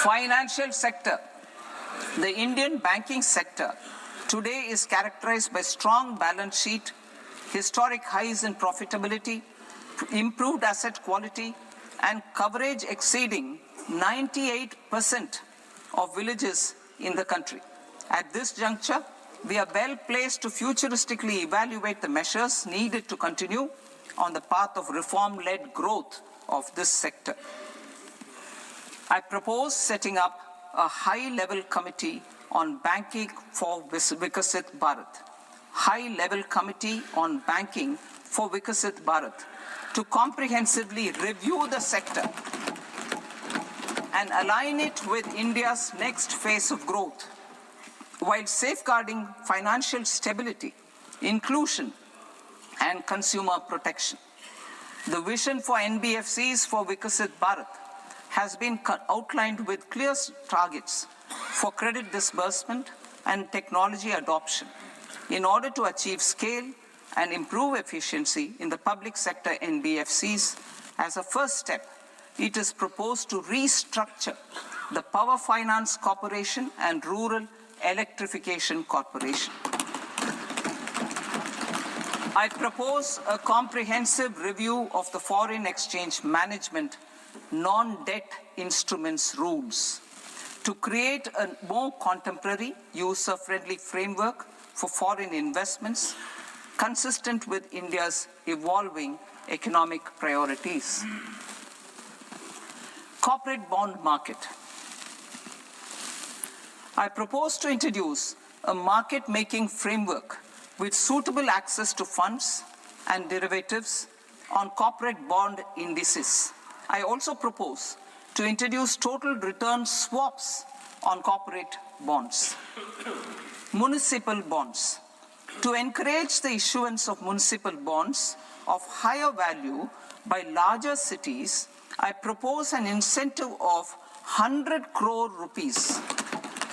Financial sector. The Indian banking sector today is characterized by strong balance sheet, historic highs in profitability, improved asset quality, and coverage exceeding 98% of villages in the country. At this juncture, we are well placed to futuristically evaluate the measures needed to continue on the path of reform-led growth of this sector. I propose setting up a high-level committee on banking for Vikasit Bharat. High-level committee on banking for Vikasit Bharat to comprehensively review the sector and align it with India's next phase of growth, while safeguarding financial stability, inclusion, and consumer protection. The vision for NBFCs for Vikasit Bharat has been outlined with clear targets for credit disbursement and technology adoption in order to achieve scale and improve efficiency in the public sector NBFCs. As a first step, it is proposed to restructure the Power Finance Corporation and Rural Electrification Corporation. I propose a comprehensive review of the foreign exchange management non-debt instruments rules to create a more contemporary, user-friendly framework for foreign investments consistent with India's evolving economic priorities. Corporate bond market. I propose to introduce a market-making framework with suitable access to funds and derivatives on corporate bond indices. I also propose to introduce total return swaps on corporate bonds. Municipal bonds. To encourage the issuance of municipal bonds of higher value by larger cities, I propose an incentive of 100 crore rupees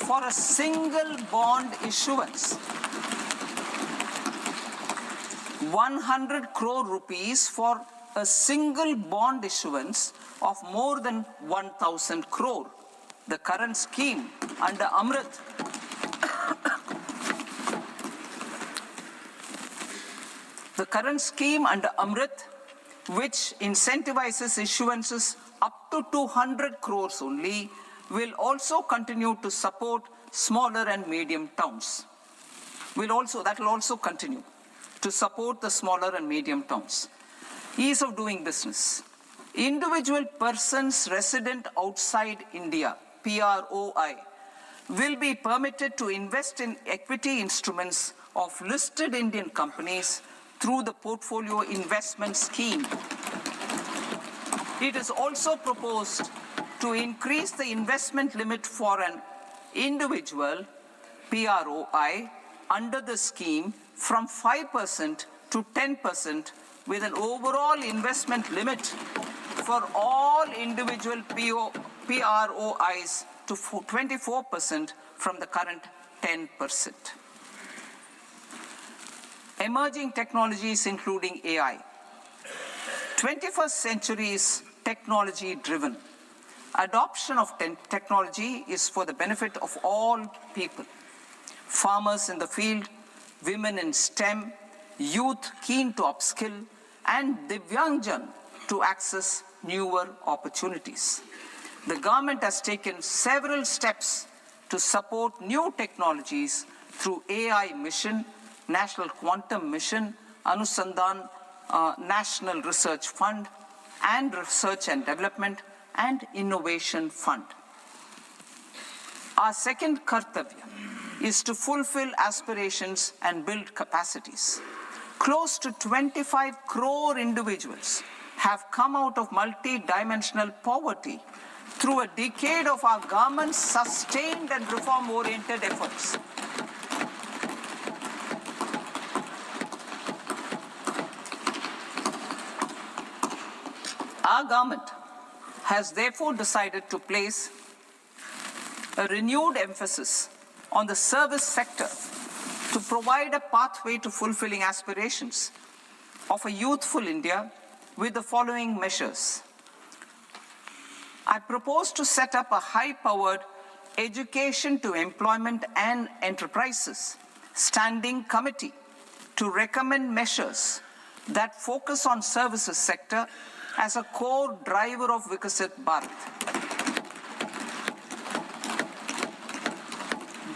for a single bond issuance. 100 crore rupees for a single bond issuance of more than 1,000 crore. The current scheme under Amrit which incentivizes issuances up to 200 crores only, will also continue to support smaller and medium towns. That will also continue to support the smaller and medium towns. Ease of doing business. Individual persons resident outside India, PROI, will be permitted to invest in equity instruments of listed Indian companies through the Portfolio Investment Scheme. It is also proposed to increase the investment limit for an individual PROI under the scheme from 5% to 10%, with an overall investment limit for all individual PROIs to 24% from the current 10%. Emerging technologies including AI. 21st century is technology-driven. Adoption of technology is for the benefit of all people. Farmers in the field, women in STEM, youth keen to upskill, and Divyangjan to access newer opportunities. The government has taken several steps to support new technologies through AI Mission, National Quantum Mission, Anusandhan National Research Fund, and Research and Development and Innovation Fund. Our second kartavya is to fulfill aspirations and build capacities. Close to 25 crore individuals have come out of multi-dimensional poverty through a decade of our government's sustained and reform-oriented efforts. Our government has therefore decided to place a renewed emphasis on the service sector to provide a pathway to fulfilling aspirations of a youthful India with the following measures. I propose to set up a high-powered Education to Employment and Enterprises Standing Committee to recommend measures that focus on services sector as a core driver of Vikasit Bharat.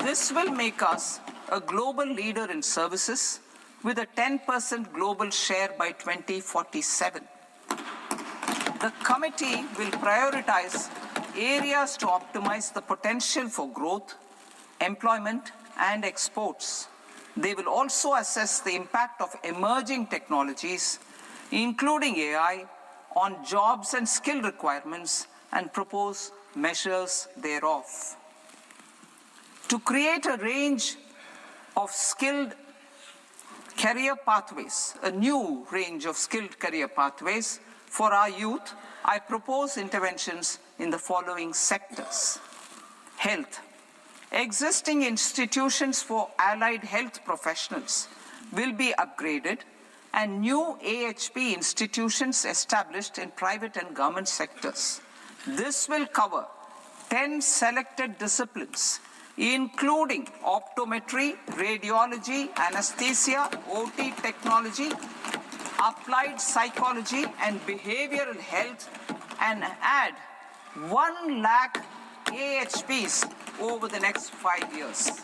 This will make us a global leader in services with a 10% global share by 2047. The committee will prioritize areas to optimize the potential for growth, employment, and exports. They will also assess the impact of emerging technologies, including AI, on jobs and skill requirements and propose measures thereof. To create a range of skilled career pathways, a new range of skilled career pathways for our youth, I propose interventions in the following sectors. Health. Existing institutions for allied health professionals will be upgraded and new AHP institutions established in private and government sectors. This will cover 10 selected disciplines, including optometry, radiology, anesthesia, OT technology, applied psychology and behavioral health, and add 1 lakh AHPs over the next 5 years.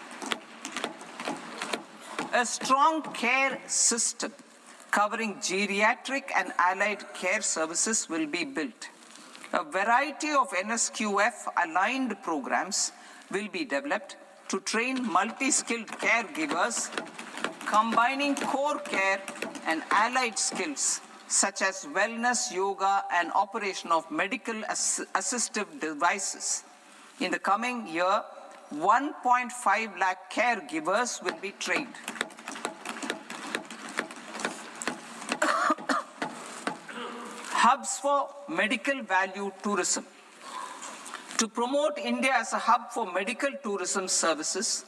A strong care system covering geriatric and allied care services will be built. A variety of NSQF-aligned programs will be developed to train multi-skilled caregivers, combining core care and allied skills such as wellness, yoga, and operation of medical assistive devices. In the coming year, 1.5 lakh caregivers will be trained. Hubs for medical value tourism. To promote India as a hub for medical tourism services,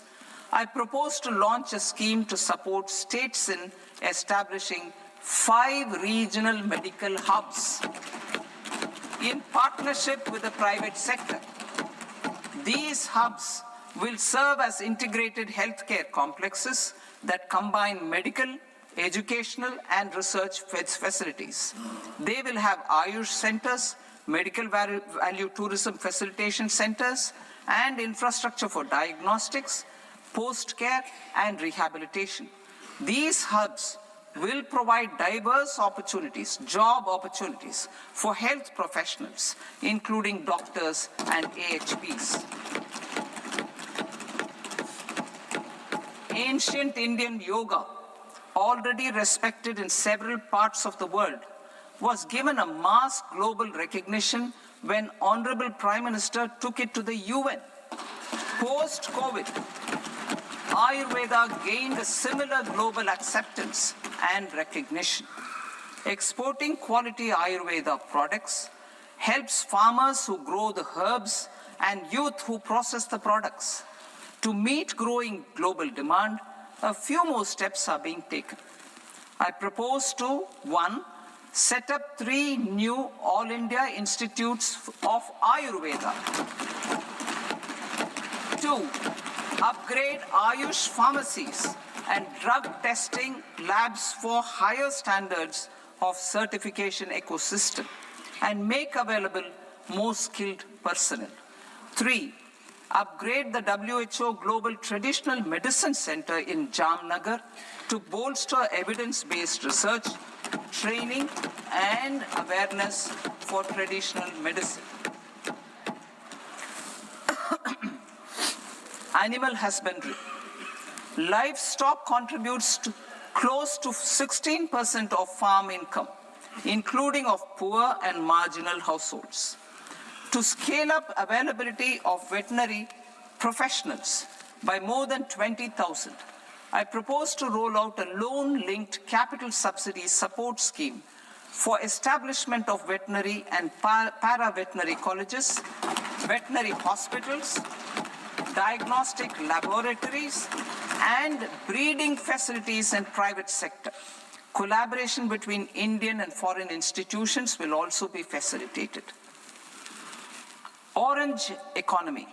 I propose to launch a scheme to support states in establishing 5 regional medical hubs in partnership with the private sector. These hubs will serve as integrated healthcare complexes that combine medical, educational, and research facilities. They will have Ayush centers, medical value tourism facilitation centers, and infrastructure for diagnostics, post-care, and rehabilitation. These hubs will provide diverse opportunities, job opportunities for health professionals, including doctors and AHPs. Ancient Indian yoga, already respected in several parts of the world, was given a mass global recognition when Honorable Prime Minister took it to the UN. Post-COVID, Ayurveda gained a similar global acceptance and recognition. Exporting quality Ayurveda products helps farmers who grow the herbs and youth who process the products. To meet growing global demand, a few more steps are being taken. I propose to, 1, set up 3 new All India Institutes of Ayurveda. 2, upgrade Ayush pharmacies and drug testing labs for higher standards of certification ecosystem and make available more skilled personnel. 3, upgrade the WHO Global Traditional Medicine Center in Jamnagar to bolster evidence-based research, training, and awareness for traditional medicine. Animal husbandry. Livestock contributes to close to 16% of farm income, including of poor and marginal households. To scale up availability of veterinary professionals by more than 20,000, I propose to roll out a loan-linked capital subsidy support scheme for establishment of veterinary and para-veterinary colleges, veterinary hospitals, diagnostic laboratories, and breeding facilities in private sector. Collaboration between Indian and foreign institutions will also be facilitated. Orange economy.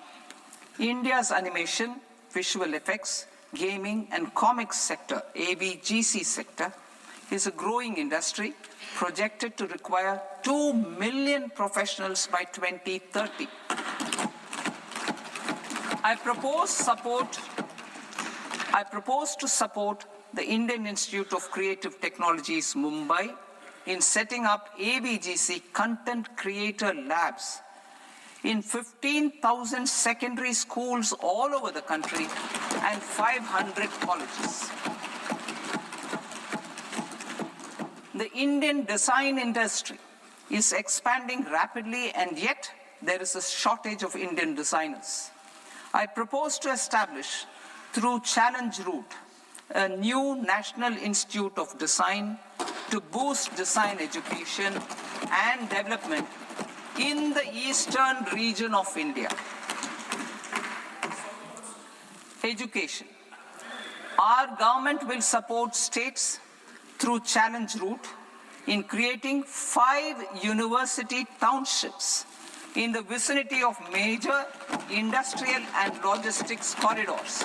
India's animation, visual effects, gaming and comics sector, AVGC sector, is a growing industry projected to require 2 million professionals by 2030. I propose to support the Indian Institute of Creative Technologies, Mumbai, in setting up AVGC content creator labs in 15,000 secondary schools all over the country and 500 colleges. The Indian design industry is expanding rapidly, and yet there is a shortage of Indian designers. I propose to establish, through Challenge Route, a new National Institute of Design to boost design education and development in the eastern region of India. Education. Our government will support states through Challenge Route in creating 5 university townships in the vicinity of major industrial and logistics corridors.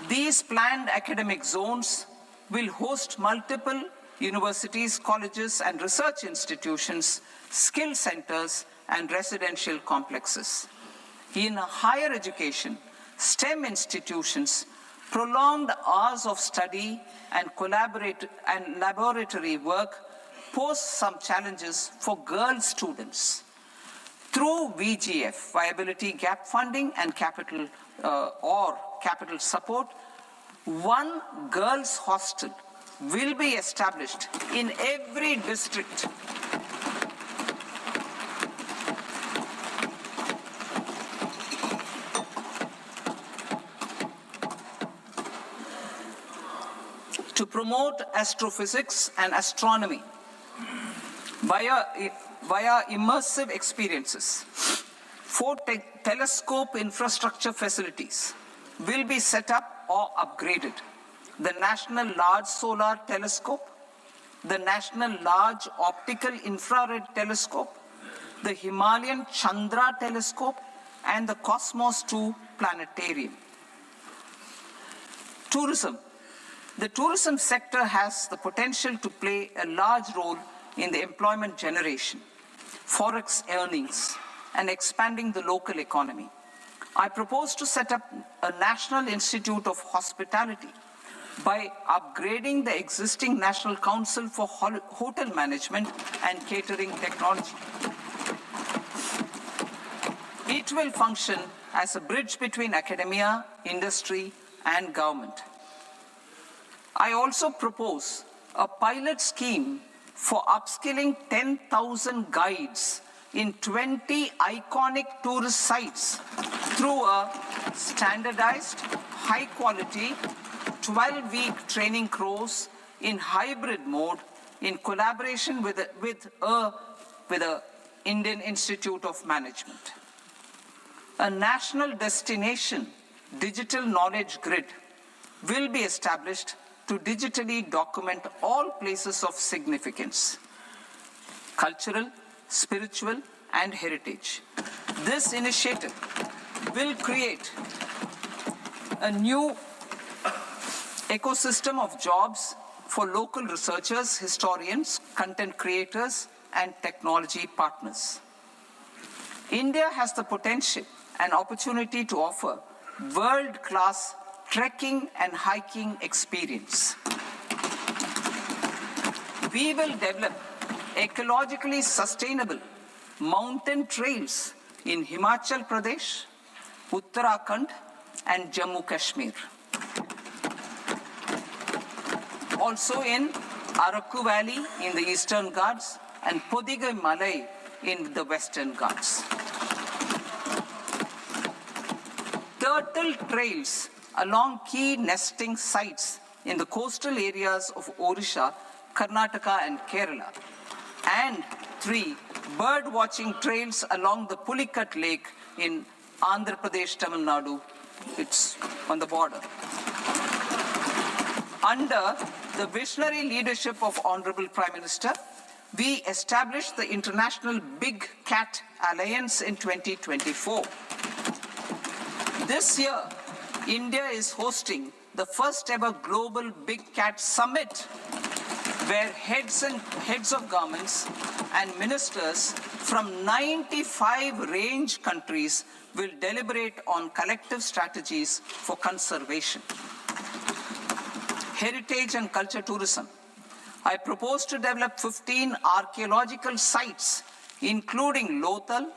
These planned academic zones will host multiple universities, colleges, and research institutions, skill centers, and residential complexes. In higher education, STEM institutions, prolonged hours of study and laboratory work pose some challenges for girl students. Through VGF, Viability Gap Funding and capital support, one girls' hostel will be established in every district. To promote astrophysics and astronomy via immersive experiences. 4 telescope infrastructure facilities will be set up or upgraded. The National Large Solar Telescope, the National Large Optical Infrared Telescope, the Himalayan Chandra Telescope, and the Cosmos 2 Planetarium. Tourism. The tourism sector has the potential to play a large role in the employment generation, forex earnings, and expanding the local economy. I propose to set up a National Institute of Hospitality by upgrading the existing National Council for Hotel Management and Catering Technology. It will function as a bridge between academia, industry, and government. I also propose a pilot scheme for upskilling 10,000 guides in 20 iconic tourist sites through a standardized, high-quality, 12-week training course in hybrid mode in collaboration with the Indian Institute of Management. A national destination digital knowledge grid will be established to digitally document all places of significance, cultural, spiritual, and heritage. This initiative will create a new ecosystem of jobs for local researchers, historians, content creators, and technology partners. India has the potential and opportunity to offer world-class trekking and hiking experience. We will develop ecologically sustainable mountain trails in Himachal Pradesh, Uttarakhand, and Jammu Kashmir. Also in Araku Valley in the Eastern Ghats and Podigai Malai in the Western Ghats. Turtle trails along key nesting sites in the coastal areas of Odisha, Karnataka, and Kerala. And 3, bird watching trails along the Pulikat Lake in Andhra Pradesh, Tamil Nadu. It's on the border. Under the visionary leadership of Honorable Prime Minister, we established the International Big Cat Alliance in 2024. This year, India is hosting the first ever Global Big Cat Summit, where heads of governments and ministers from 95 range countries will deliberate on collective strategies for conservation. Heritage and culture tourism. I propose to develop 15 archaeological sites, including Lothal,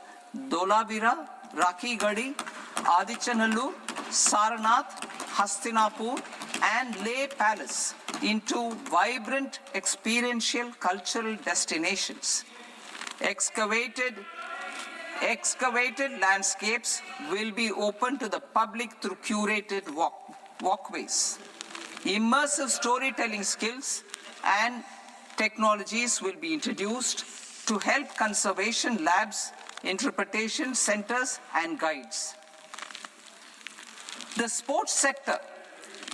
Dholavira, Rakhi Gadi, Adichanallur, Saranath, Hastinapur, and Leh Palace into vibrant experiential cultural destinations. Excavated landscapes will be open to the public through curated walkways. Immersive storytelling skills and technologies will be introduced to help conservation labs, interpretation centers, and guides. The sports sector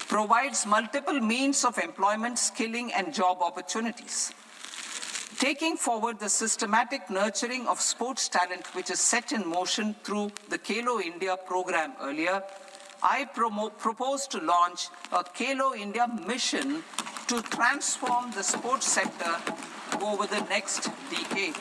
provides multiple means of employment, skilling, and job opportunities. Taking forward the systematic nurturing of sports talent, which is set in motion through the Khelo India program earlier, I propose to launch a Khelo India mission to transform the sports sector over the next decade.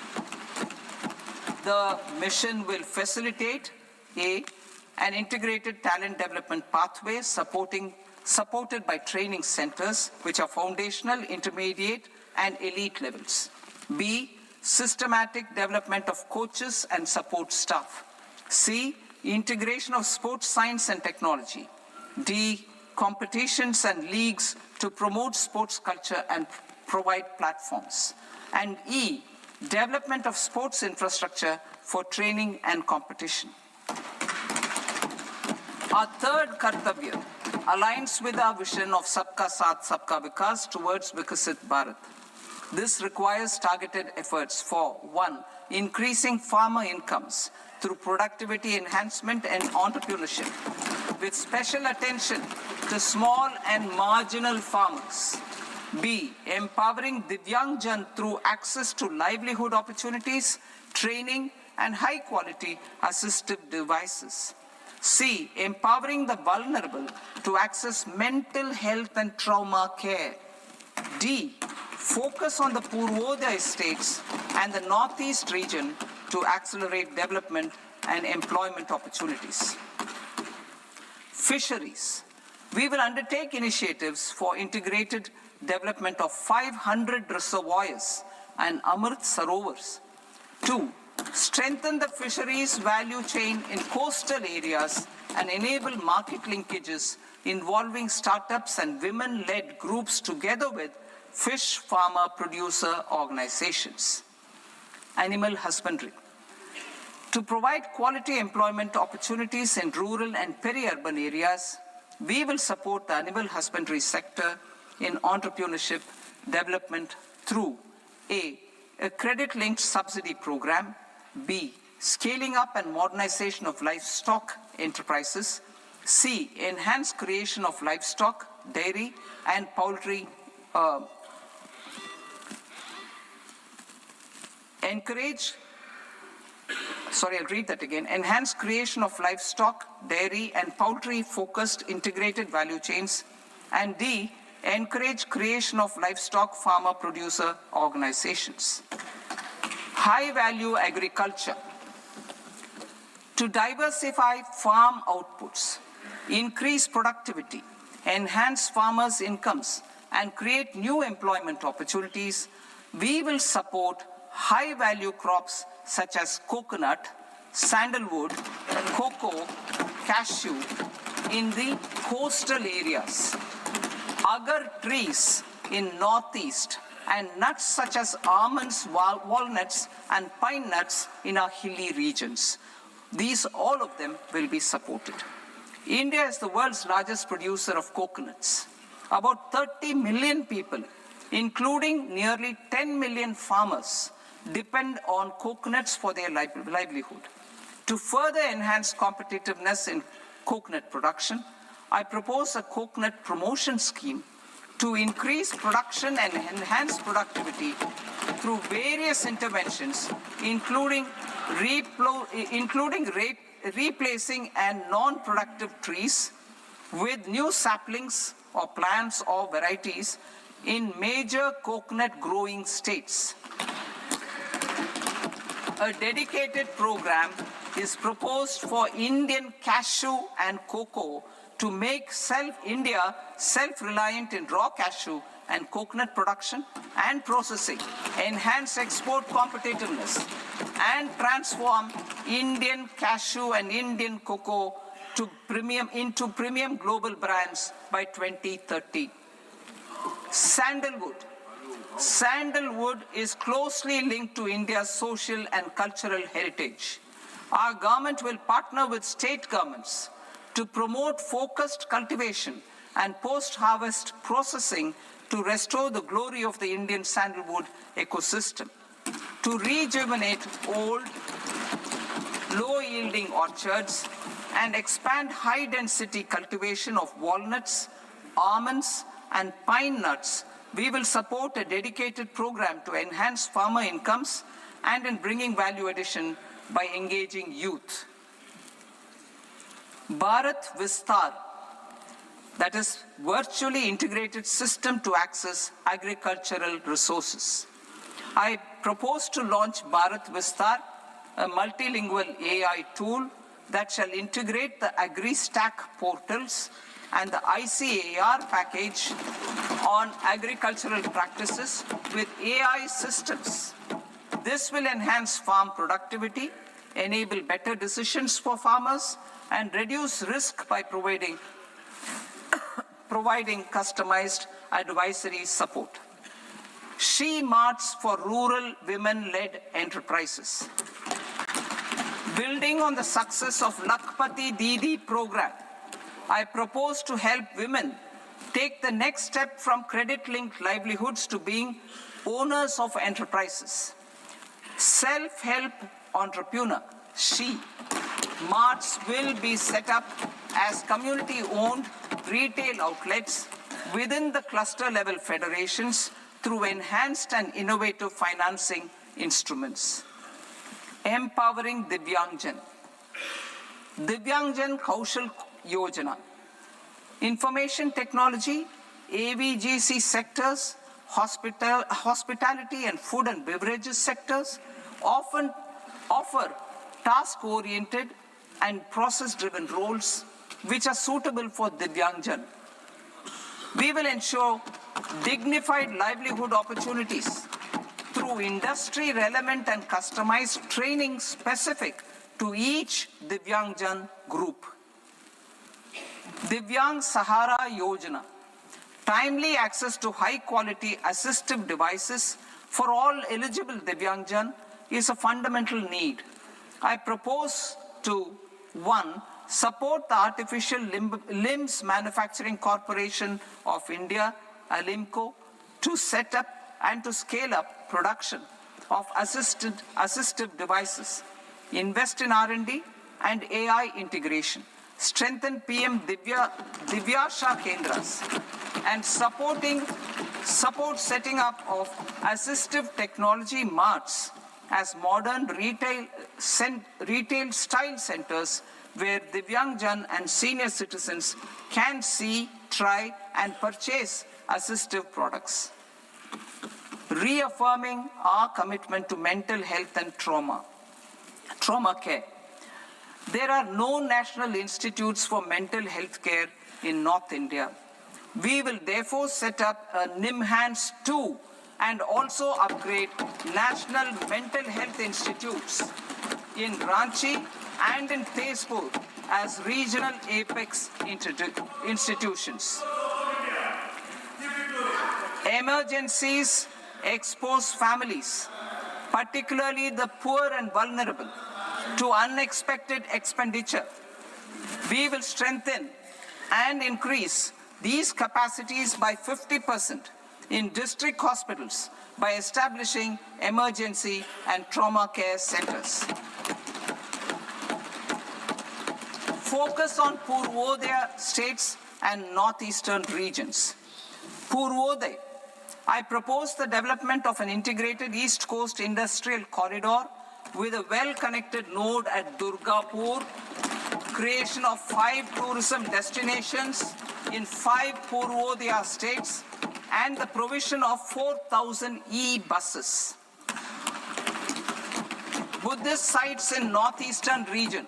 The mission will facilitate an integrated talent development pathway supported by training centers, which are foundational, intermediate, and elite levels. B, systematic development of coaches and support staff. C, integration of sports science and technology. D, competitions and leagues to promote sports culture and provide platforms. And E, development of sports infrastructure for training and competition. Our third Kartavya aligns with our vision of Sabka Saath, Sabka Vikas towards Vikasit Bharat. This requires targeted efforts for 1, increasing farmer incomes through productivity enhancement and entrepreneurship, with special attention to small and marginal farmers. B, empowering Divyangjan through access to livelihood opportunities, training, and high-quality assistive devices. C, empowering the vulnerable to access mental health and trauma care. D, focus on the Purvodaya states and the Northeast region to accelerate development and employment opportunities. Fisheries. We will undertake initiatives for integrated development of 500 reservoirs and Amrit Sarovars. 2, strengthen the fisheries value chain in coastal areas and enable market linkages involving startups and women-led groups together with fish farmer producer organizations. Animal husbandry. To provide quality employment opportunities in rural and peri-urban areas, we will support the animal husbandry sector in entrepreneurship development through A, credit-linked subsidy program, B, scaling up and modernization of livestock enterprises, C, enhanced creation of livestock, dairy, and poultry enhanced creation of livestock, dairy, and poultry-focused integrated value chains, and D, encourage creation of livestock farmer-producer organizations. High-value agriculture. To diversify farm outputs, increase productivity, enhance farmers' incomes, and create new employment opportunities, we will support high-value crops such as coconut, sandalwood, cocoa, cashew in the coastal areas, agar trees in Northeast, and nuts such as almonds, walnuts, and pine nuts in our hilly regions. All of them will be supported. India is the world's largest producer of coconuts. About 30 million people, including nearly 10 million farmers, depend on coconuts for their livelihood. To further enhance competitiveness in coconut production, I propose a coconut promotion scheme to increase production and enhance productivity through various interventions, including replacing and non-productive trees with new saplings or plants or varieties in major coconut growing states. A dedicated program is proposed for Indian cashew and cocoa to make India self-reliant in raw cashew and coconut production and processing, enhance export competitiveness, and transform Indian cashew and Indian cocoa into premium global brands by 2030. Sandalwood. Sandalwood is closely linked to India's social and cultural heritage. Our government will partner with state governments to promote focused cultivation and post-harvest processing to restore the glory of the Indian sandalwood ecosystem, to rejuvenate old, low-yielding orchards and expand high-density cultivation of walnuts, almonds, and pine nuts. We will support a dedicated program to enhance farmer incomes and in bringing value addition by engaging youth. Bharat Vistar, that is virtually integrated system to access agricultural resources. I propose to launch Bharat Vistar, a multilingual AI tool that shall integrate the AgriStack portals and the ICAR package on agricultural practices with AI systems. This will enhance farm productivity, enable better decisions for farmers, and reduce risk by providing customized advisory support. She Marts for rural women-led enterprises. Building on the success of Lakpati Didi program, I propose to help women take the next step from credit-linked livelihoods to being owners of enterprises. Self-help entrepreneur, She Marts will be set up as community-owned retail outlets within the cluster-level federations through enhanced and innovative financing instruments. Empowering Divyangjan. Divyangjan Kaushal Yojana. Information technology, AVGC sectors, hospitality and food and beverages sectors often offer task-oriented and process-driven roles which are suitable for Divyangjan. We will ensure dignified livelihood opportunities through industry-relevant and customized training specific to each Divyangjan group. Divyang Sahara Yojana. Timely access to high-quality assistive devices for all eligible Divyangjan is a fundamental need. I propose to 1. Support the Artificial Limbs Manufacturing Corporation of India, ALIMCO, to set up and to scale up production of assistive devices, invest in R&D and AI integration, strengthen PM Divyasha Kendras, and support setting up of assistive technology marts as modern retail style centers where Divyangjan and senior citizens can see, try, and purchase assistive products. Reaffirming our commitment to mental health and trauma care. There are no national institutes for mental health care in North India. We will therefore set up a NIMHANS 2 and also upgrade national mental health institutes in Ranchi and in Tezpur as regional apex institutions. Emergencies expose families, particularly the poor and vulnerable, to unexpected expenditure. We will strengthen and increase these capacities by 50% in district hospitals by establishing emergency and trauma care centers. Focus on Purvodaya states and northeastern regions. Purvodaya. I propose the development of an integrated East Coast industrial corridor with a well-connected node at Durgapur, creation of 5 tourism destinations in 5 Purvodaya states, and the provision of 4,000 e-buses. Buddhist sites in northeastern region.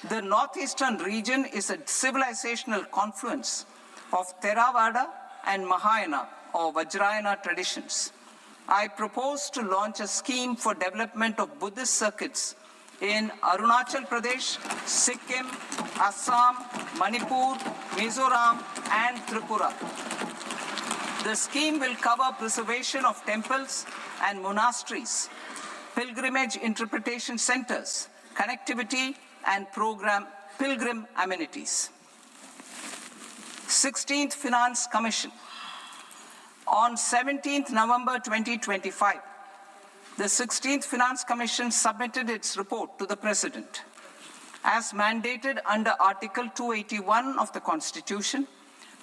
The northeastern region is a civilizational confluence of Theravada and Mahayana or Vajrayana traditions. I propose to launch a scheme for development of Buddhist circuits in Arunachal Pradesh, Sikkim, Assam, Manipur, Mizoram, and Tripura. The scheme will cover preservation of temples and monasteries, pilgrimage interpretation centers, connectivity, and pilgrim amenities. 16th Finance Commission. On 17th November 2025, the 16th Finance Commission submitted its report to the President. As mandated under Article 281 of the Constitution,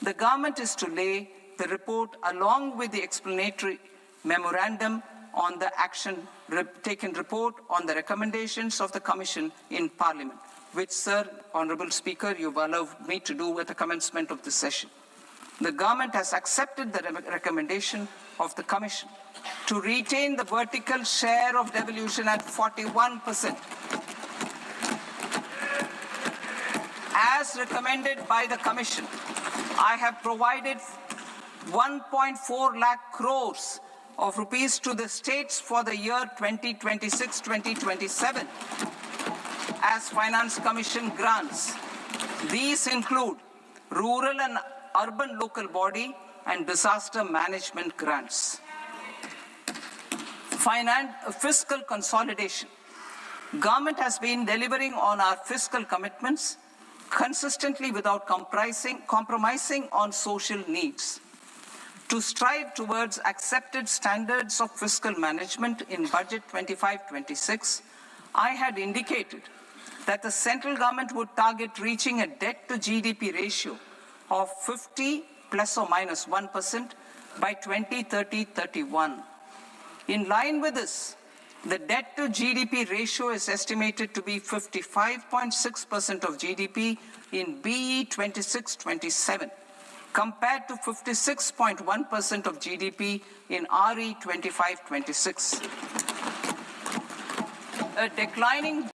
the government is to lay the report along with the explanatory memorandum on the action taken report on the recommendations of the Commission in Parliament, which, Sir, Honourable Speaker, you've allowed me to do at the commencement of this session. The government has accepted the recommendation of the Commission to retain the vertical share of devolution at 41%. As recommended by the Commission, I have provided 1.4 lakh crores of rupees to the states for the year 2026-2027 as Finance Commission grants. These include rural and urban local body and disaster management grants. Fiscal consolidation. Government has been delivering on our fiscal commitments consistently without compromising on social needs. To strive towards accepted standards of fiscal management in Budget 25-26, I had indicated that the central government would target reaching a debt to GDP ratio of 50 plus or minus 1% by 2030-31. In line with this, the debt to GDP ratio is estimated to be 55.6% of GDP in BE 26-27, compared to 56.1% of GDP in RE 25-26. A declining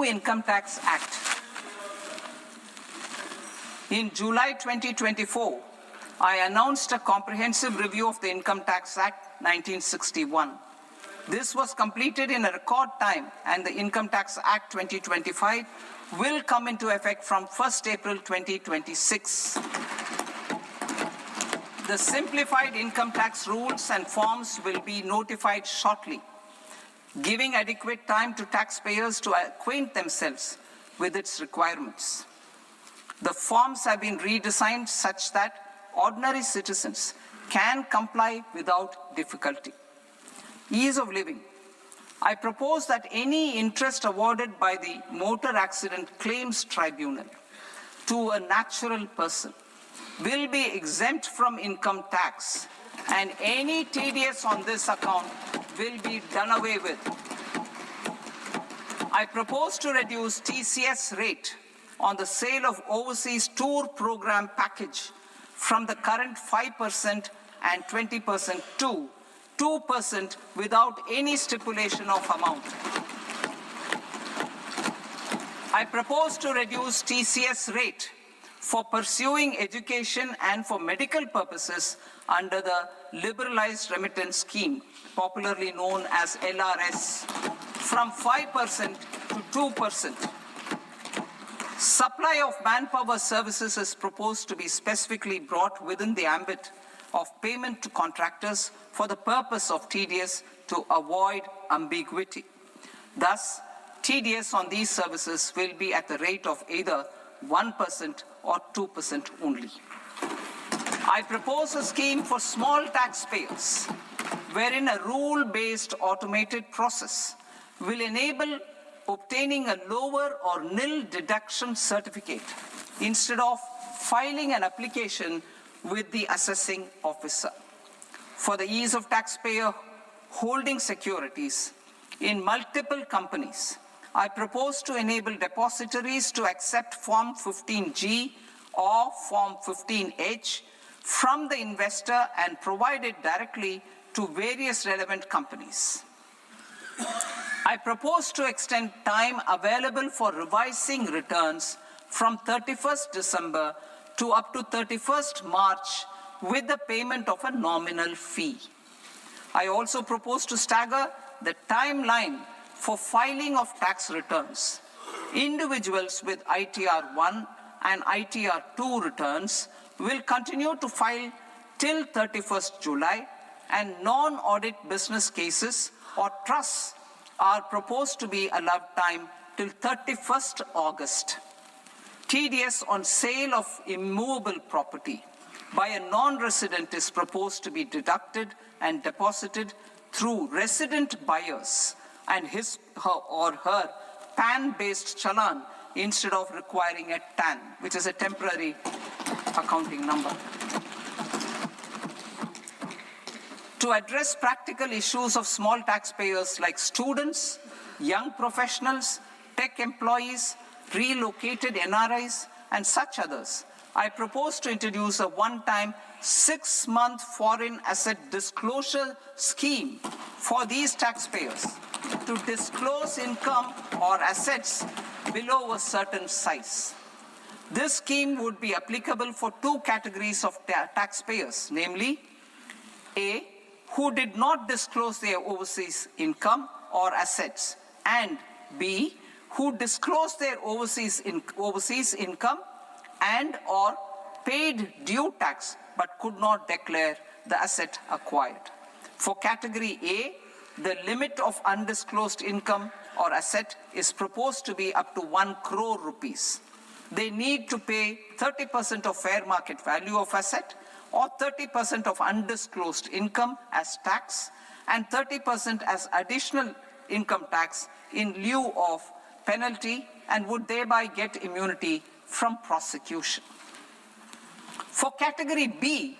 Income Tax Act. In July 2024, I announced a comprehensive review of the Income Tax Act 1961. This was completed in a record time, and the Income Tax Act 2025 will come into effect from 1st April 2026. The simplified income tax rules and forms will be notified shortly, giving adequate time to taxpayers to acquaint themselves with its requirements. The forms have been redesigned such that ordinary citizens can comply without difficulty. Ease of living. I propose that any interest awarded by the Motor Accident Claims Tribunal to a natural person will be exempt from income tax, and any TDS on this account will be done away with. I propose to reduce TCS rate on the sale of overseas tour program package from the current 5% and 20% to 2% without any stipulation of amount. I propose to reduce TCS rate for pursuing education and for medical purposes under the Liberalized Remittance Scheme, popularly known as LRS, from 5% to 2%. Supply of manpower services is proposed to be specifically brought within the ambit of payment to contractors for the purpose of TDS to avoid ambiguity. Thus, TDS on these services will be at the rate of either 1% or 2% only. I propose a scheme for small taxpayers, wherein a rule-based automated process will enable obtaining a lower or nil deduction certificate instead of filing an application with the assessing officer. For the ease of taxpayer holding securities in multiple companies, I propose to enable depositories to accept Form 15G or Form 15H from the investor and provide it directly to various relevant companies. I propose to extend time available for revising returns from 31st December to up to 31st March with the payment of a nominal fee. I also propose to stagger the timeline for filing of tax returns. Individuals with ITR 1 and ITR 2 returns will continue to file till 31st July, and non-audit business cases or trusts are proposed to be allowed time till 31st August. TDS on sale of immovable property by a non-resident is proposed to be deducted and deposited through resident buyers and his or her PAN-based challan instead of requiring a TAN, which is a temporary accounting number. To address practical issues of small taxpayers like students, young professionals, tech employees, relocated NRIs, and such others, I propose to introduce a one-time 6-month foreign asset disclosure scheme for these taxpayers to disclose income or assets below a certain size. This scheme would be applicable for two categories of taxpayers, namely, A, who did not disclose their overseas income or assets, and B, who disclosed their overseas income and or paid due tax but could not declare the asset acquired. For category A, the limit of undisclosed income or asset is proposed to be up to 1 crore rupees. They need to pay 30% of fair market value of asset or 30% of undisclosed income as tax and 30% as additional income tax in lieu of penalty, and would thereby get immunity from prosecution. For category B,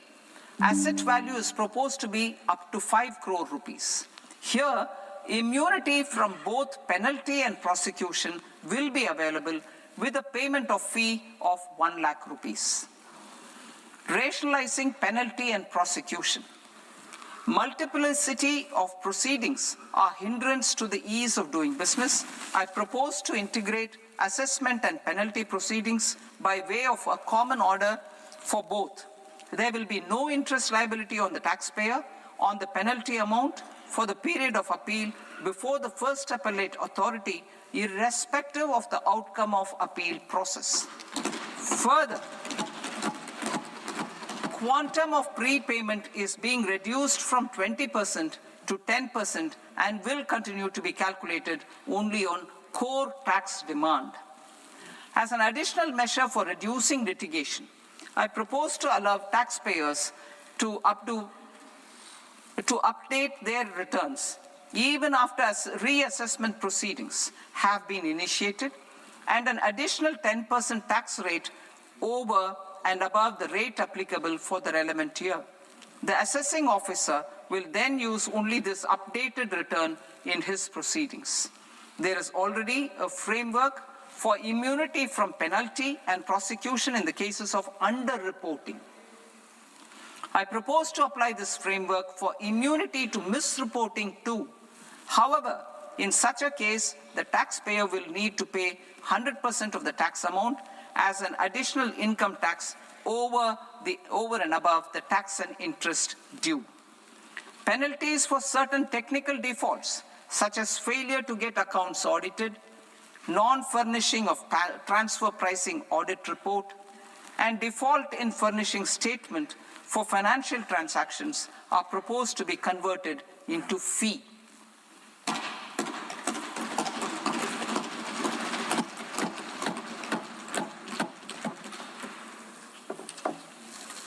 asset value is proposed to be up to 5 crore rupees. Here, immunity from both penalty and prosecution will be available with a payment of fee of 1 lakh rupees. Rationalizing penalty and prosecution. Multiplicity of proceedings are hindrance to the ease of doing business. I propose to integrate assessment and penalty proceedings by way of a common order for both. There will be no interest liability on the taxpayer on the penalty amount for the period of appeal before the first appellate authority, irrespective of the outcome of appeal process. Further, quantum of prepayment is being reduced from 20% to 10% and will continue to be calculated only on core tax demand. As an additional measure for reducing litigation, I propose to allow taxpayers to update their returns even after reassessment proceedings have been initiated, and an additional 10% tax rate over and above the rate applicable for the relevant year. The assessing officer will then use only this updated return in his proceedings. There is already a framework for immunity from penalty and prosecution in the cases of underreporting. I propose to apply this framework for immunity to misreporting too. However, in such a case, the taxpayer will need to pay 100% of the tax amount as an additional income tax over and above the tax and interest due. Penalties for certain technical defaults, such as failure to get accounts audited, non-furnishing of transfer pricing audit report, and default in furnishing statement for financial transactions are proposed to be converted into fee.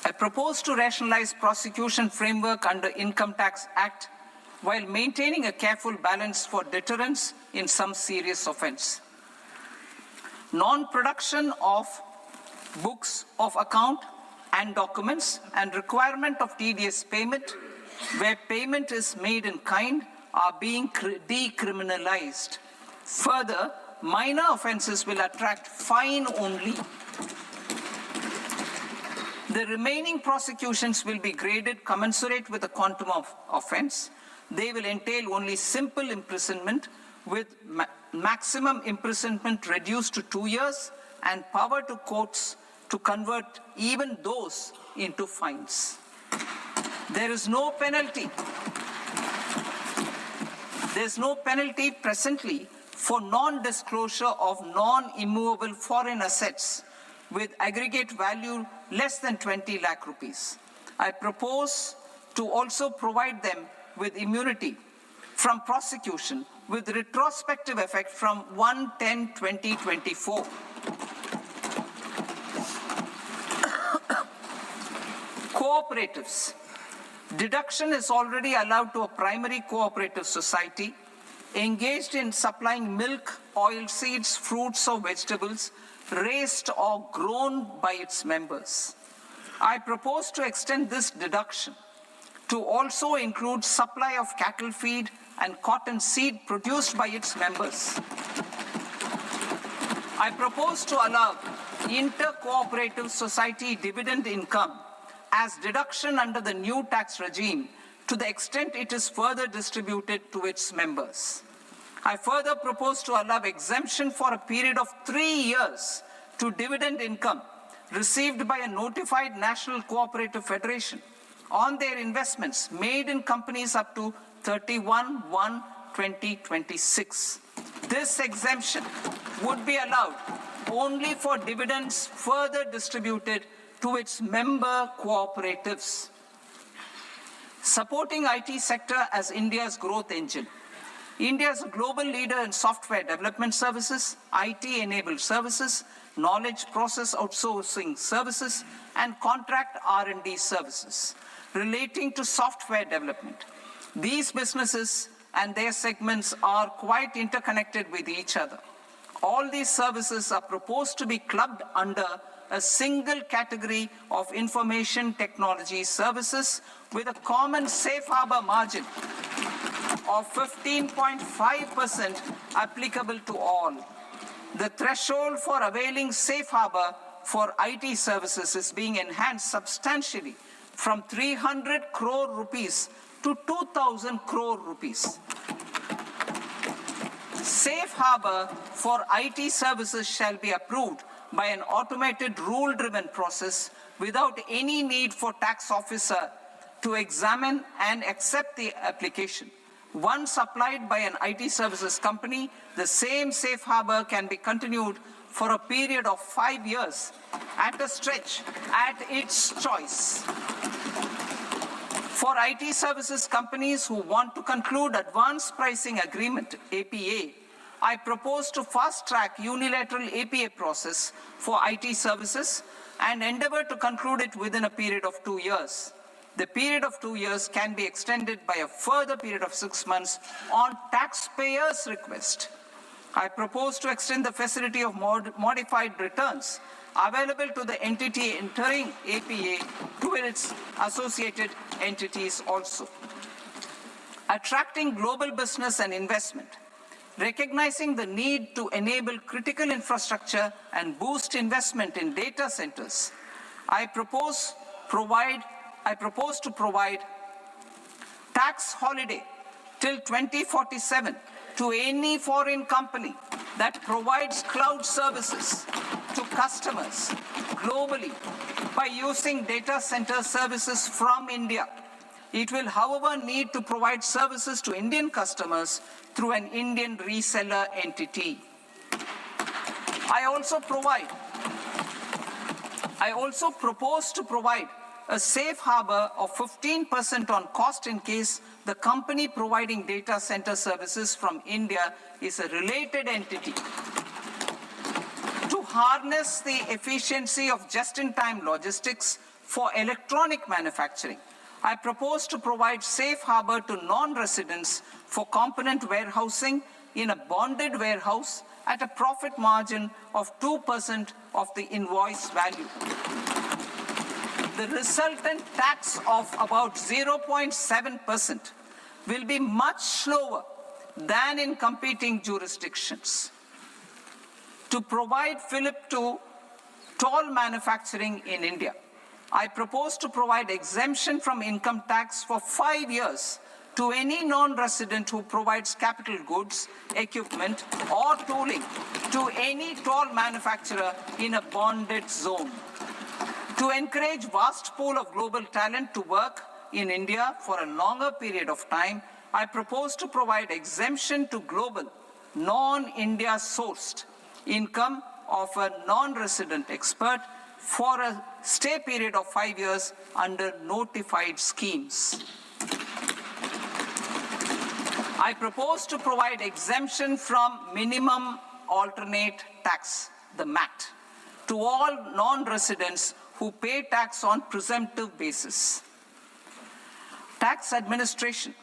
I propose to rationalize prosecution framework under Income Tax Act while maintaining a careful balance for deterrence in some serious offense. Non-production of books of account and documents and requirement of TDS payment where payment is made in kind are being decriminalized. Further, minor offenses will attract fine only. The remaining prosecutions will be graded commensurate with the quantum of offense. They will entail only simple imprisonment with maximum imprisonment reduced to 2 years and power to courts to convert even those into fines. There is no penalty. There's no penalty presently for non-disclosure of non-immovable foreign assets with aggregate value less than 20 lakh rupees. I propose to also provide them with immunity from prosecution with retrospective effect from 1/10/2024. Cooperatives. Deduction is already allowed to a primary cooperative society engaged in supplying milk, oilseeds, fruits or vegetables raised or grown by its members. I propose to extend this deduction to also include supply of cattle feed and cotton seed produced by its members. I propose to allow inter-cooperative society dividend income as deduction under the new tax regime to the extent it is further distributed to its members. I further propose to allow exemption for a period of 3 years to dividend income received by a notified national cooperative federation on their investments made in companies up to 31/1/2026. This exemption would be allowed only for dividends further distributed to its member cooperatives. Supporting IT sector as India's growth engine. India is a global leader in software development services, IT-enabled services, knowledge process outsourcing services, and contract R&D services relating to software development. These businesses and their segments are quite interconnected with each other. All these services are proposed to be clubbed under a single category of information technology services with a common safe harbor margin of 15.5% applicable to all. The threshold for availing safe harbor for IT services is being enhanced substantially from 300 crore rupees to 2,000 crore rupees. Safe harbor for IT services shall be approved by an automated rule-driven process without any need for tax officer to examine and accept the application. Once applied by an IT services company, the same safe harbor can be continued for a period of 5 years at a stretch at its choice. For IT services companies who want to conclude advanced pricing agreement, APA, I propose to fast-track unilateral APA process for IT services and endeavor to conclude it within a period of 2 years. The period of 2 years can be extended by a further period of 6 months on taxpayers' request. I propose to extend the facility of modified returns available to the entity entering APA to its associated entities also. Attracting global business and investment. Recognizing the need to enable critical infrastructure and boost investment in data centers, I propose to provide tax holiday till 2047 to any foreign company that provides cloud services to customers globally by using data center services from India. It will, however, need to provide services to Indian customers through an Indian reseller entity. I also propose to provide a safe harbor of 15% on cost in case the company providing data center services from India is a related entity. To harness the efficiency of just-in-time logistics for electronic manufacturing, I propose to provide safe harbor to non-residents for component warehousing in a bonded warehouse at a profit margin of 2% of the invoice value. The resultant tax of about 0.7% will be much lower than in competing jurisdictions. To provide fillip to toll manufacturing in India, I propose to provide exemption from income tax for 5 years to any non-resident who provides capital goods, equipment, or tooling to any toll manufacturer in a bonded zone. To encourage vast pool of global talent to work in India for a longer period of time, I propose to provide exemption to global, non-India sourced income of a non-resident expert for a stay period of 5 years under notified schemes. I propose to provide exemption from minimum alternate tax, the MAT, to all non-residents who pay tax on presumptive basis. Tax administration.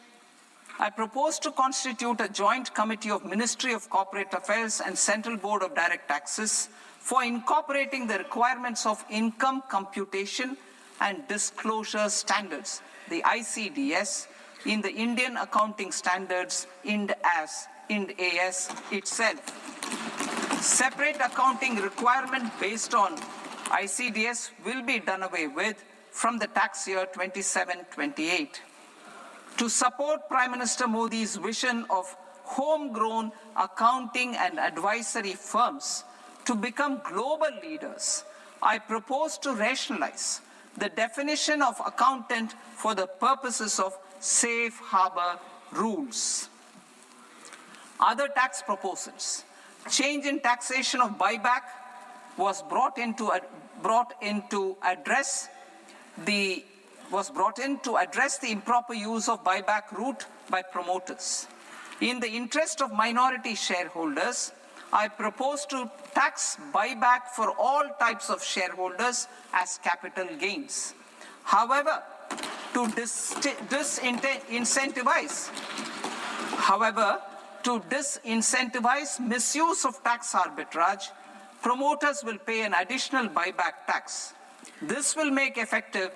I propose to constitute a joint committee of Ministry of Corporate Affairs and Central Board of Direct Taxes for incorporating the requirements of income computation and disclosure standards, the ICDS, in the Indian Accounting Standards, IND AS itself. Separate accounting requirement based on ICDS will be done away with from the tax year 27-28. To support Prime Minister Modi's vision of homegrown accounting and advisory firms to become global leaders, I propose to rationalize the definition of accountant for the purposes of safe harbor rules. Other tax proposals. Change in taxation of buyback was brought in to address the improper use of buyback route by promoters. In the interest of minority shareholders, I propose to tax buyback for all types of shareholders as capital gains. However, to disincentivize misuse of tax arbitrage, promoters will pay an additional buyback tax. This will make effective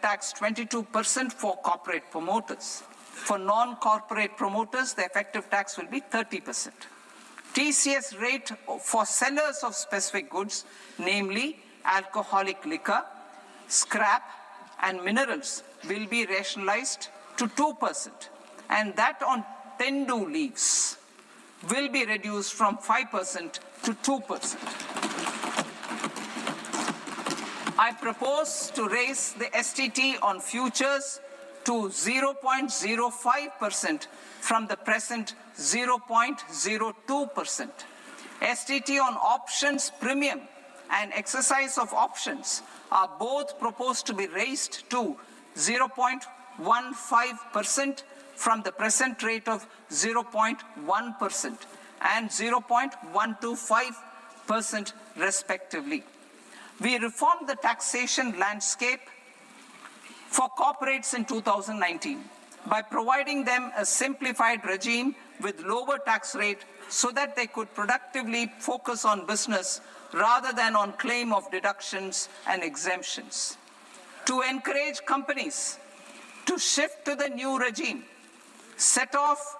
tax 22% for corporate promoters. For non-corporate promoters, the effective tax will be 30%. TCS rate for sellers of specific goods, namely alcoholic liquor, scrap, and minerals will be rationalized to 2%, and that on tendu leaves will be reduced from 5% to 2%. I propose to raise the STT on futures to 0.05% from the present 0.02%. STT on options premium and exercise of options are both proposed to be raised to 0.15% from the present rate of 0.1% and 0.125% respectively. We reformed the taxation landscape for corporates in 2019 by providing them a simplified regime with lower tax rate so that they could productively focus on business rather than on claim of deductions and exemptions. To encourage companies to shift to the new regime, set off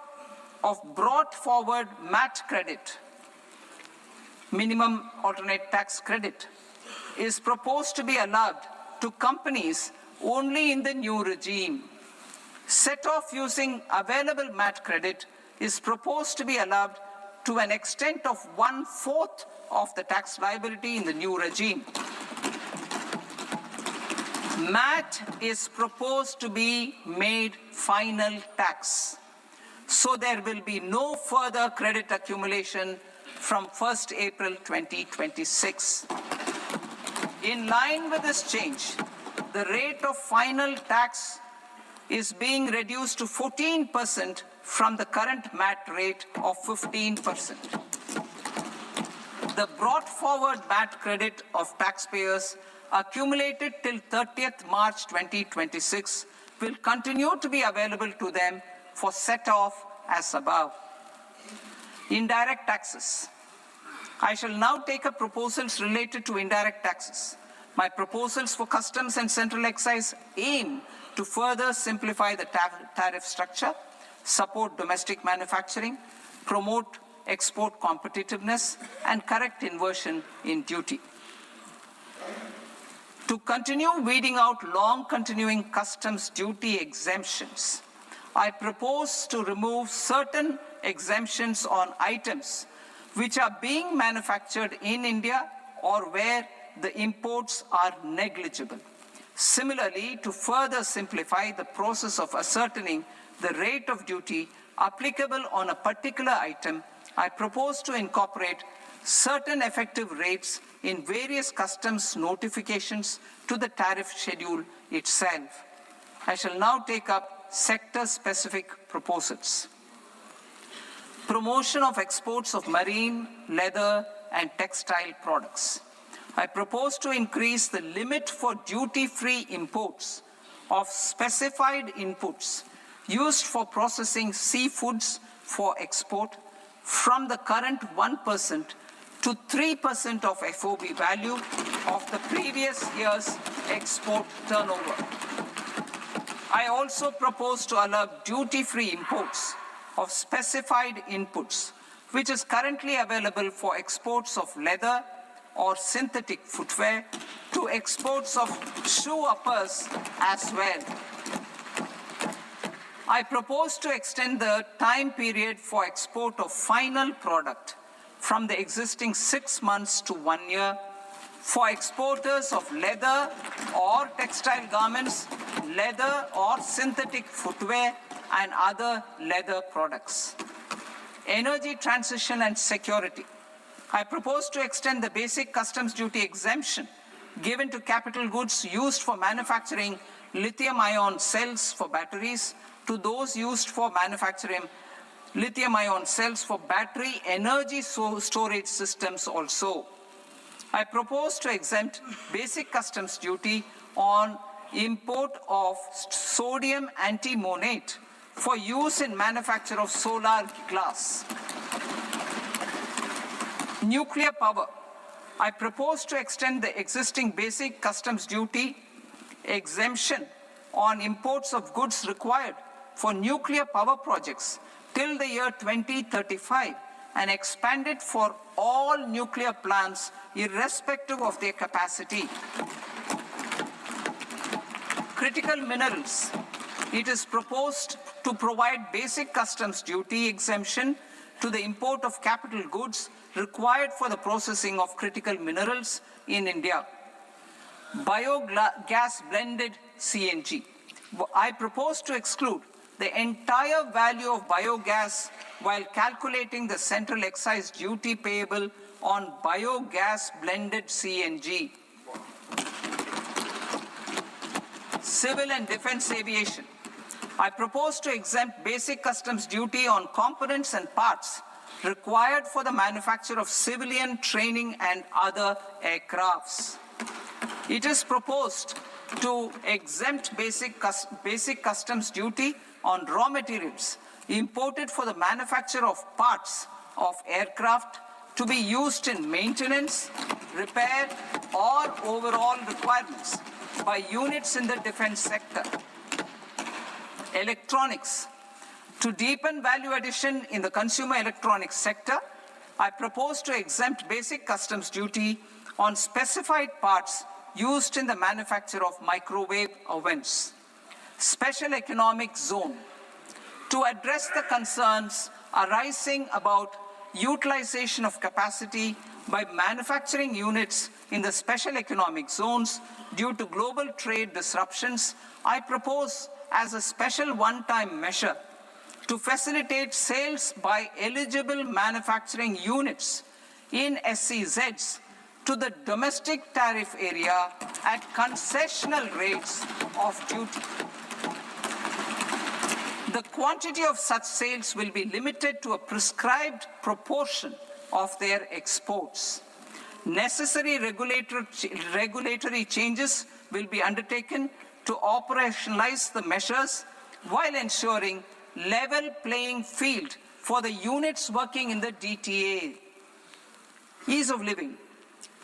of brought forward MAT credit, minimum alternate tax credit, is proposed to be allowed to companies only in the new regime. Set off using available MAT credit is proposed to be allowed to an extent of 1/4 of the tax liability in the new regime. MAT is proposed to be made final tax, so there will be no further credit accumulation from 1st April 2026. In line with this change, the rate of final tax is being reduced to 14% from the current MAT rate of 15%. The brought forward MAT credit of taxpayers accumulated till 30th March 2026 will continue to be available to them for set-off as above. Indirect taxes. I shall now take up proposals related to indirect taxes. My proposals for customs and central excise aim to further simplify the tariff structure, support domestic manufacturing, promote export competitiveness, and correct inversion in duty. To continue weeding out long-continuing customs duty exemptions, I propose to remove certain exemptions on items which are being manufactured in India or where the imports are negligible. Similarly, to further simplify the process of ascertaining the rate of duty applicable on a particular item, I propose to incorporate certain effective rates in various customs notifications to the tariff schedule itself. I shall now take up sector-specific proposals. Promotion of exports of marine, leather, and textile products. I propose to increase the limit for duty-free imports of specified inputs used for processing seafoods for export from the current 1% to 3% of FOB value of the previous year's export turnover. I also propose to allow duty-free imports of specified inputs, which is currently available for exports of leather or synthetic footwear, to exports of shoe uppers as well. I propose to extend the time period for export of final product from the existing 6 months to 1 year for exporters of leather or textile garments, leather or synthetic footwear, and other leather products. Energy transition and security. I propose to extend the basic customs duty exemption given to capital goods used for manufacturing lithium-ion cells for batteries to those used for manufacturing lithium-ion cells for battery energy storage systems also. I propose to exempt basic customs duty on import of sodium antimonate for use in manufacture of solar glass. Nuclear power. I propose to extend the existing basic customs duty exemption on imports of goods required for nuclear power projects till the year 2035 and expand it for all nuclear plants irrespective of their capacity. critical minerals, it is proposed to provide basic customs duty exemption to the import of capital goods required for the processing of critical minerals in India. Biogas blended CNG. I propose to exclude the entire value of biogas while calculating the central excise duty payable on biogas blended CNG. Civil and defense aviation. I propose to exempt basic customs duty on components and parts required for the manufacture of civilian training and other aircrafts. It is proposed to exempt basic customs duty on raw materials imported for the manufacture of parts of aircraft to be used in maintenance, repair, or overall requirements by units in the defense sector. Electronics. To deepen value addition in the consumer electronics sector, I propose to exempt basic customs duty on specified parts used in the manufacture of microwave ovens. Special economic zone. To address the concerns arising about utilization of capacity by manufacturing units in the special economic zones due to global trade disruptions, I propose as a special one-time measure to facilitate sales by eligible manufacturing units in SEZs to the domestic tariff area at concessional rates of duty. The quantity of such sales will be limited to a prescribed proportion of their exports. Necessary regulatory changes will be undertaken to operationalize the measures while ensuring level playing field for the units working in the DTA. Ease of living.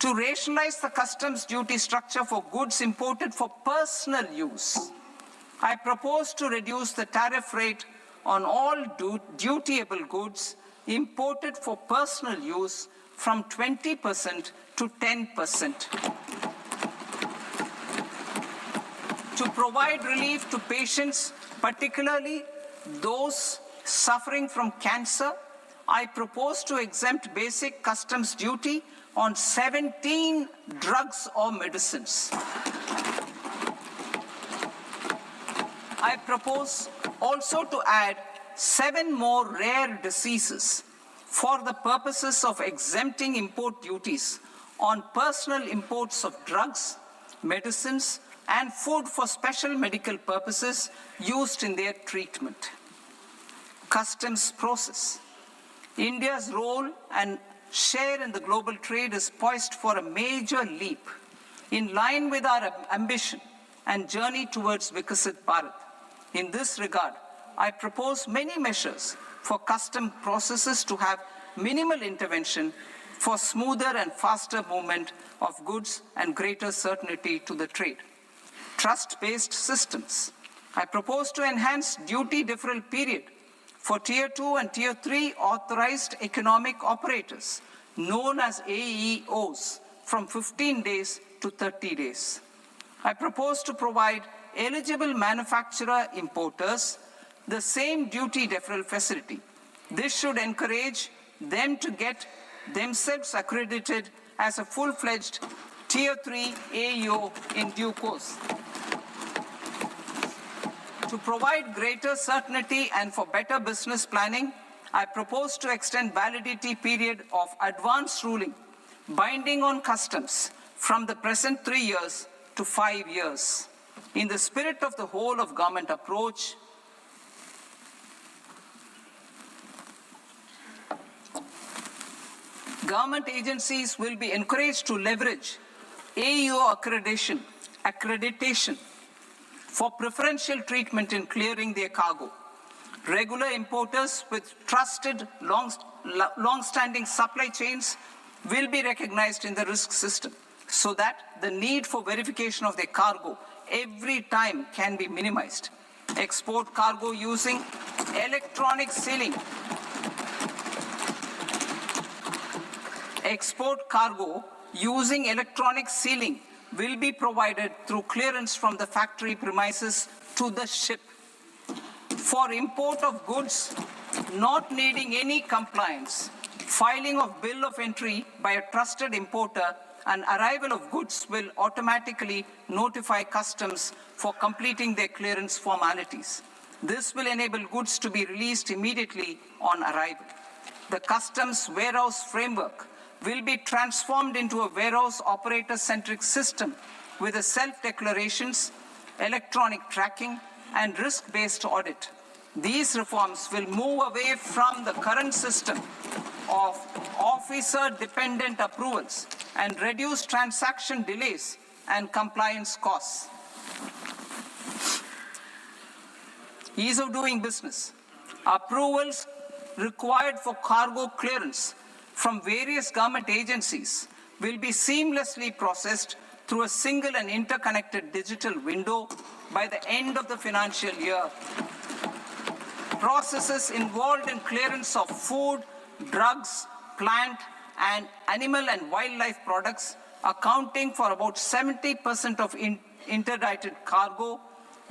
To rationalize the customs duty structure for goods imported for personal use, I propose to reduce the tariff rate on all dutiable goods imported for personal use from 20% to 10%. To provide relief to patients, particularly those suffering from cancer, I propose to exempt basic customs duty on 17 drugs or medicines. I propose also to add 7 more rare diseases for the purposes of exempting import duties on personal imports of drugs, medicines, and food for special medical purposes used in their treatment. Customs process. India's role and share in the global trade is poised for a major leap in line with our ambition and journey towards Vikasit Bharat. In this regard, I propose many measures for custom processes to have minimal intervention for smoother and faster movement of goods and greater certainty to the trade. Trust-based systems. I propose to enhance duty deferral period for Tier 2 and Tier 3 authorized economic operators, known as AEOs, from 15 days to 30 days. I propose to provide eligible manufacturer importers the same duty deferral facility. This should encourage them to get themselves accredited as a full-fledged Tier 3 AEO in due course. To provide greater certainty and for better business planning, I propose to extend validity period of advance ruling binding on customs from the present 3 years to 5 years. In the spirit of the whole of government approach, government agencies will be encouraged to leverage AEO accreditation for preferential treatment in clearing their cargo. Regular importers with trusted, long-standing supply chains will be recognized in the risk system so that the need for verification of their cargo every time can be minimized. Export cargo using electronic sealing. Export cargo using electronic sealing will be provided through clearance from the factory premises to the ship. For import of goods not needing any compliance, filing of bill of entry by a trusted importer and arrival of goods will automatically notify customs for completing their clearance formalities. This will enable goods to be released immediately on arrival. The customs warehouse framework will be transformed into a warehouse operator-centric system with a self-declarations, electronic tracking, and risk-based audit. These reforms will move away from the current system of officer-dependent approvals and reduce transaction delays and compliance costs. Ease of doing business. Approvals required for cargo clearance from various government agencies will be seamlessly processed through a single and interconnected digital window by the end of the financial year. Processes involved in clearance of food, drugs, plant, and animal and wildlife products, accounting for about 70% of interdicted cargo,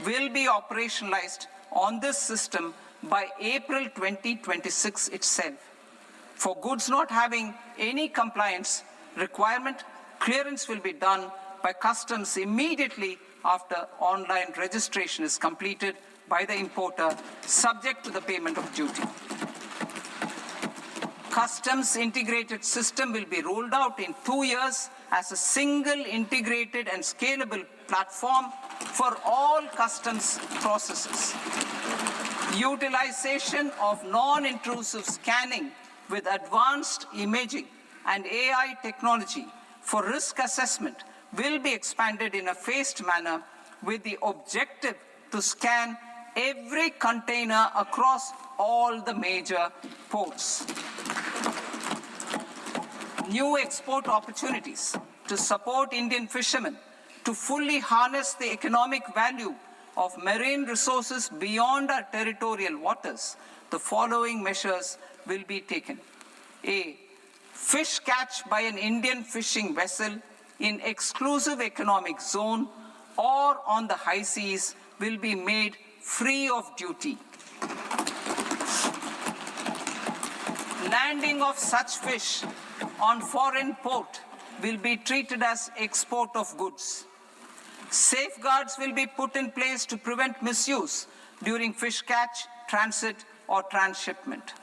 will be operationalized on this system by April 2026 itself. For goods not having any compliance requirement, clearance will be done by customs immediately after online registration is completed by the importer, subject to the payment of duty. Customs integrated system will be rolled out in 2 years as a single integrated and scalable platform for all customs processes. Utilization of non-intrusive scanning with advanced imaging and AI technology for risk assessment will be expanded in a phased manner with the objective to scan every container across all the major ports. New export opportunities to support Indian fishermen to fully harness the economic value of marine resources beyond our territorial waters. The following measures will be taken. A. Fish catch by an Indian fishing vessel in exclusive economic zone or on the high seas will be made free of duty. Landing of such fish on foreign port will be treated as export of goods. Safeguards will be put in place to prevent misuse during fish catch, transit, or transshipment.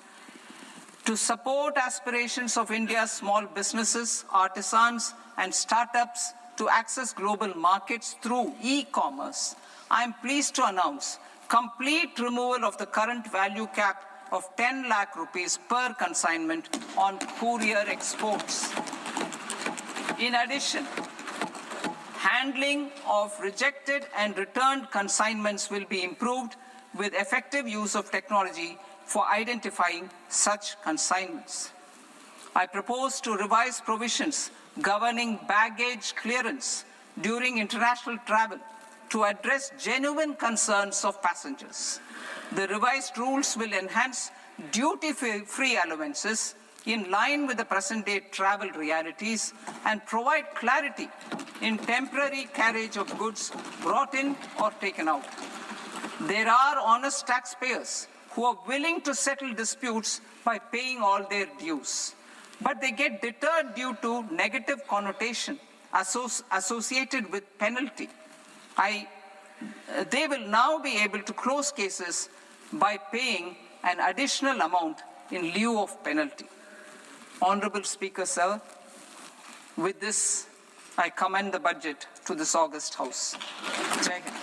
To support aspirations of India's small businesses, artisans, and startups to access global markets through e-commerce, I am pleased to announce complete removal of the current value cap of 10 lakh rupees per consignment on courier exports. In addition, handling of rejected and returned consignments will be improved with effective use of technology for identifying such consignments. I propose to revise provisions governing baggage clearance during international travel to address genuine concerns of passengers. The revised rules will enhance duty-free allowances in line with the present-day travel realities and provide clarity in temporary carriage of goods brought in or taken out. There are honest taxpayers who are willing to settle disputes by paying all their dues, but they get deterred due to negative connotation associated with penalty. They will now be able to close cases by paying an additional amount in lieu of penalty. Honorable Speaker, sir, with this, I commend the budget to this august House. Jai Hind.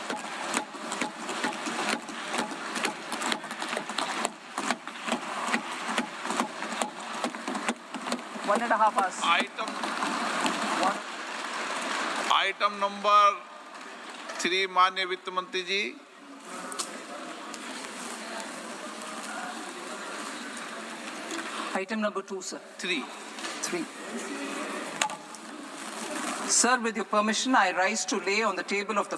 One and a half hours. Item number 3, माननीय वित्त मंत्री जी. Item number 2, sir. 3. Sir, with your permission, I rise to lay on the table of the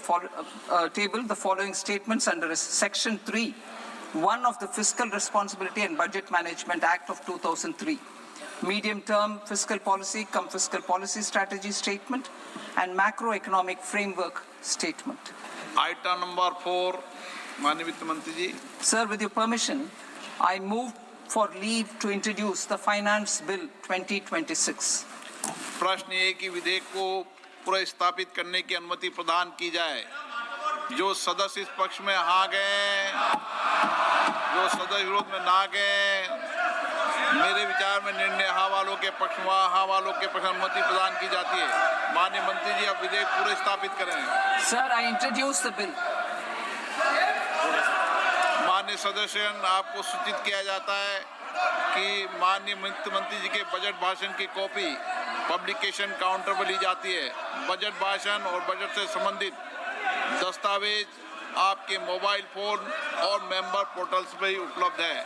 following statements under Section 3, 1 of the Fiscal Responsibility and Budget Management Act of 2003. medium-term fiscal policy cum fiscal policy strategy statement, and macroeconomic framework statement. Item number 4 माननीय वित्त मंत्री जी। Sir, with your permission, I move for leave to introduce the Finance Bill 2026. प्रश्न ये कि विधेयक को पुनर्स्थापित करने की अनुमति प्रदान की जाए। जो सदस्य इस पक्ष में हाँ गए, जो सदस्य विरोध में ना गए, मेरे विचार में निर्णय हाँ वालों के पक्ष में हाँ वालों के पक्ष में अनुमति प्रदान की जाती है। माननीय मंत्री जी, आप विधेयक पुनर्स्थापित करें। Sir, I introduce the bill. माननीय सदस्य, आपको सूचित किया जाता है कि माननीय वित्त मंत्री जी के बजट भाषण की कॉपी पब्लिकेशन काउंटर पर ली जाती है। बजट भाषण और बजट से संबंधित दस्तावेज आपके मोबाइल फोन और मेंबर पोर्टल्स पर ही उपलब्ध है।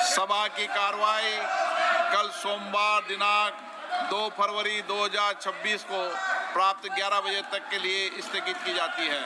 सभा की कार्रवाई कल सोमवार दिनांक 2 फरवरी 2026 को प्राप्त 11 बजे तक के लिए स्थगित की जाती है।